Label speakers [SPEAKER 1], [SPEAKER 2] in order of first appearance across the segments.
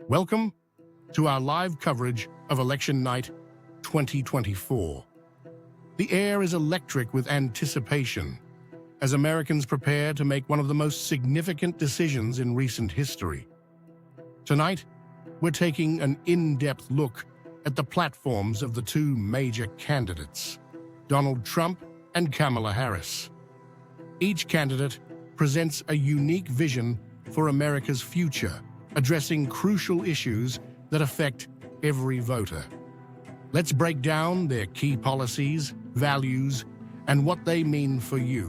[SPEAKER 1] Welcome to our live coverage of Election Night 2024. The air is electric with anticipation as Americans prepare to make one of the most significant decisions in recent history. Tonight, we're taking an in-depth look at the platforms of the two major candidates, Donald Trump and Kamala Harris. Each candidate presents a unique vision for America's future, addressing crucial issues that affect every voter. Let's break down their key policies, values, and what they mean for you.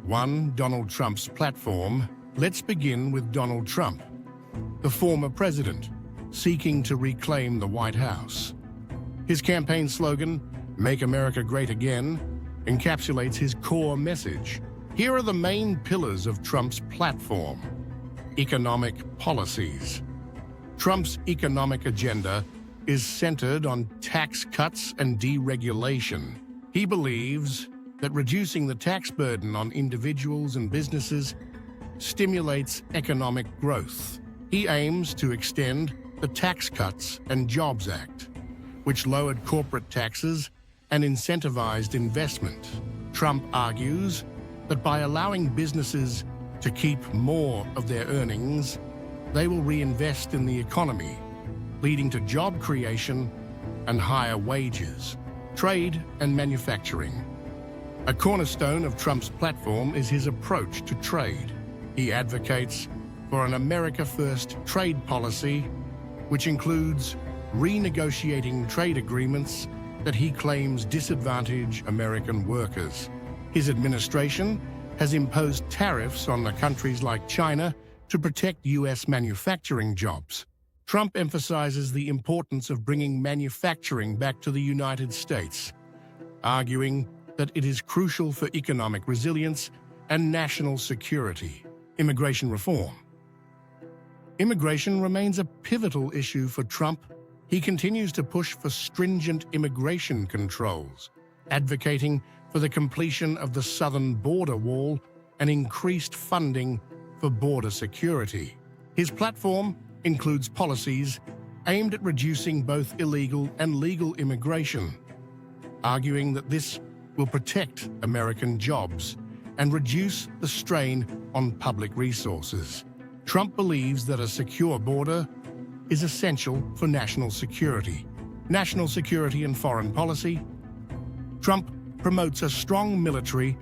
[SPEAKER 1] 1. Donald Trump's platform. Let's begin with Donald Trump, the former president, seeking to reclaim the White House. His campaign slogan, "Make America Great Again," encapsulates his core message. Here are the main pillars of Trump's platform. Economic policies. Trump's economic agenda is centered on tax cuts and deregulation. He believes that reducing the tax burden on individuals and businesses stimulates economic growth. He aims to extend the Tax Cuts and Jobs Act, which lowered corporate taxes and incentivized investment. Trump argues that by allowing businesses to keep more of their earnings, they will reinvest in the economy, leading to job creation and higher wages. Trade and manufacturing. A cornerstone of Trump's platform is his approach to trade. He advocates for an America First trade policy, which includes renegotiating trade agreements that he claims disadvantage American workers. His administration has imposed tariffs on the countries like China to protect U.S. manufacturing jobs. Trump emphasizes the importance of bringing manufacturing back to the United States, arguing that it is crucial for economic resilience and national security. Immigration reform. Immigration remains a pivotal issue for Trump. He continues to push for stringent immigration controls, advocating for the completion of the southern border wall and increased funding for border security. His platform includes policies aimed at reducing both illegal and legal immigration, arguing that this will protect American jobs and reduce the strain on public resources. Trump believes that a secure border is essential for national security. National security and foreign policy. Trump promotes a strong military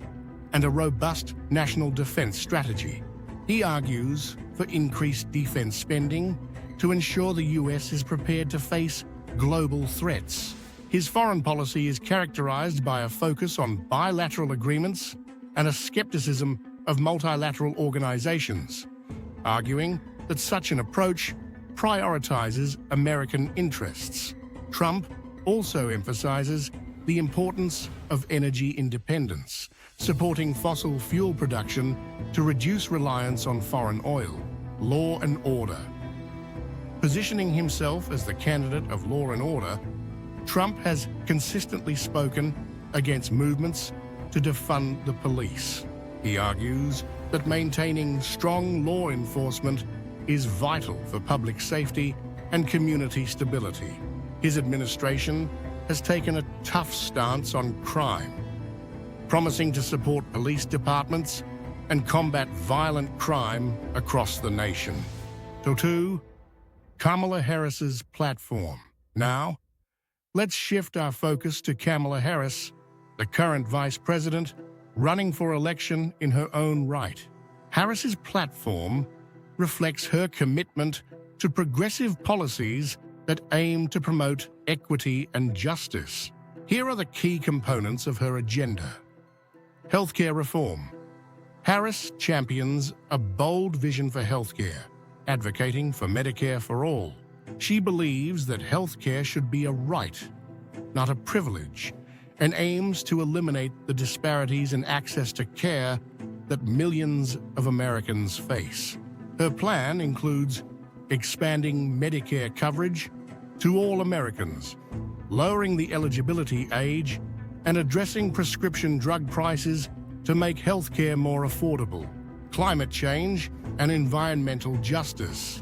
[SPEAKER 1] and a robust national defense strategy. He argues for increased defense spending to ensure the U.S. is prepared to face global threats. His foreign policy is characterized by a focus on bilateral agreements and a skepticism of multilateral organizations, arguing that such an approach prioritizes American interests. Trump also emphasizes the importance of energy independence, supporting fossil fuel production to reduce reliance on foreign oil. Law and order. Positioning himself as the candidate of law and order, Trump has consistently spoken against movements to defund the police. He argues that maintaining strong law enforcement is vital for public safety and community stability. His administration has taken a tough stance on crime, promising to support police departments and combat violent crime across the nation. 2. Kamala Harris's platform. Now, let's shift our focus to Kamala Harris, the current vice president, running for election in her own right. Harris's platform reflects her commitment to progressive policies that aim to promote equity and justice. Here are the key components of her agenda. Healthcare reform. Harris champions a bold vision for healthcare, advocating for Medicare for all. She believes that healthcare should be a right, not a privilege, and aims to eliminate the disparities in access to care that millions of Americans face. Her plan includes expanding Medicare coverage to all Americans, lowering the eligibility age, and addressing prescription drug prices to make healthcare more affordable. Climate change and environmental justice.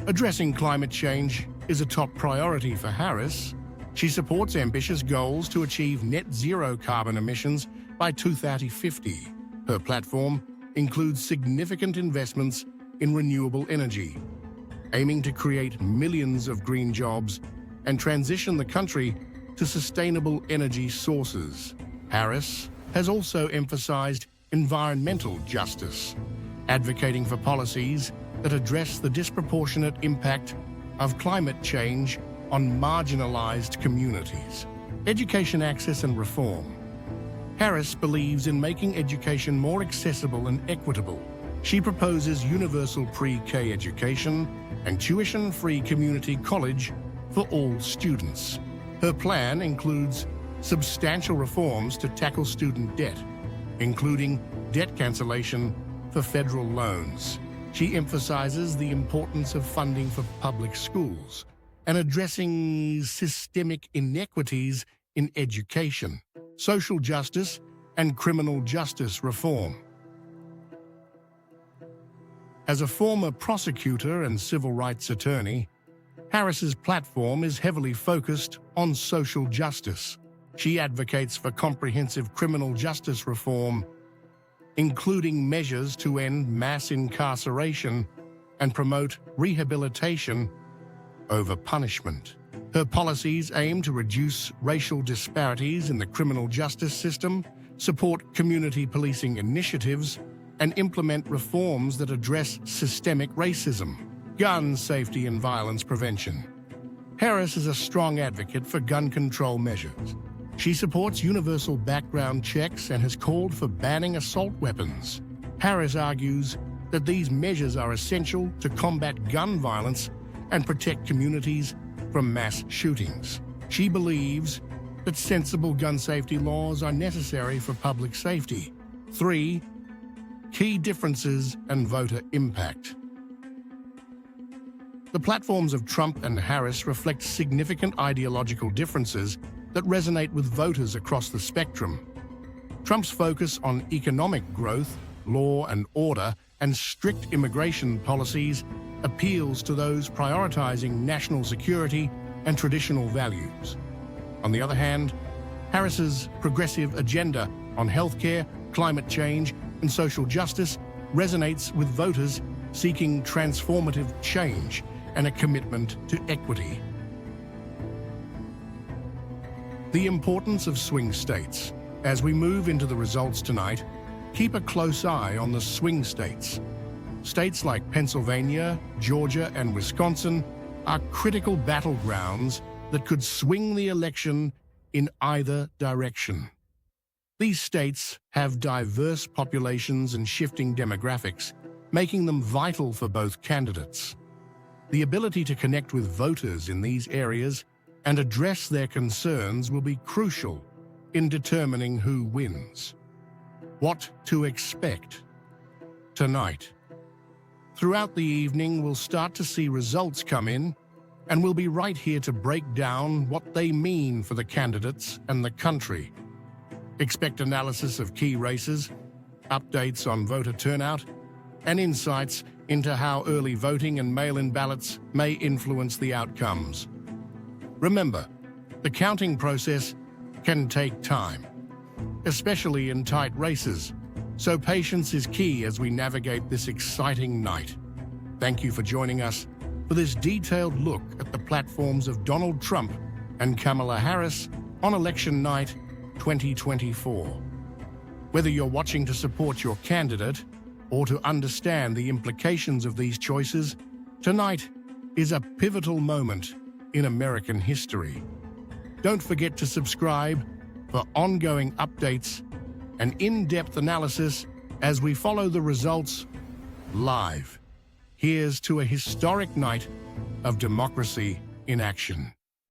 [SPEAKER 1] Addressing climate change is a top priority for Harris. She supports ambitious goals to achieve net zero carbon emissions by 2050. Her platform includes significant investments in renewable energy, aiming to create millions of green jobs and transition the country to sustainable energy sources. Harris has also emphasized environmental justice, advocating for policies that address the disproportionate impact of climate change on marginalized communities. Education access and reform. Harris believes in making education more accessible and equitable. She proposes universal pre-K education and tuition-free community college for all students. Her plan includes substantial reforms to tackle student debt, including debt cancellation for federal loans. She emphasizes the importance of funding for public schools and addressing systemic inequities in education, social justice, and criminal justice reform. As a former prosecutor and civil rights attorney, Harris's platform is heavily focused on social justice. She advocates for comprehensive criminal justice reform, including measures to end mass incarceration and promote rehabilitation over punishment. Her policies aim to reduce racial disparities in the criminal justice system, support community policing initiatives, and implement reforms that address systemic racism, gun safety, and violence prevention. Harris is a strong advocate for gun control measures. She supports universal background checks and has called for banning assault weapons. Harris argues that these measures are essential to combat gun violence and protect communities from mass shootings. She believes that sensible gun safety laws are necessary for public safety. 3. Key differences and voter impact. The platforms of Trump and Harris reflect significant ideological differences that resonate with voters across the spectrum. Trump's focus on economic growth, law and order, and strict immigration policies appeals to those prioritizing national security and traditional values. On the other hand, Harris's progressive agenda on healthcare, climate change, and social justice resonates with voters seeking transformative change and a commitment to equity. The importance of swing states. As we move into the results tonight, keep a close eye on the swing states. States like Pennsylvania, Georgia, and Wisconsin are critical battlegrounds that could swing the election in either direction. These states have diverse populations and shifting demographics, making them vital for both candidates. The ability to connect with voters in these areas and address their concerns will be crucial in determining who wins. What to expect tonight. Throughout the evening, we'll start to see results come in, and we'll be right here to break down what they mean for the candidates and the country. Expect analysis of key races, updates on voter turnout, and insights into how early voting and mail-in ballots may influence the outcomes. Remember, the counting process can take time, especially in tight races, so patience is key as we navigate this exciting night. Thank you for joining us for this detailed look at the platforms of Donald Trump and Kamala Harris on election night 2024. Whether you're watching to support your candidate or to understand the implications of these choices, tonight is a pivotal moment in American history. Don't forget to subscribe for ongoing updates and in-depth analysis as we follow the results live. Here's to a historic night of democracy in action.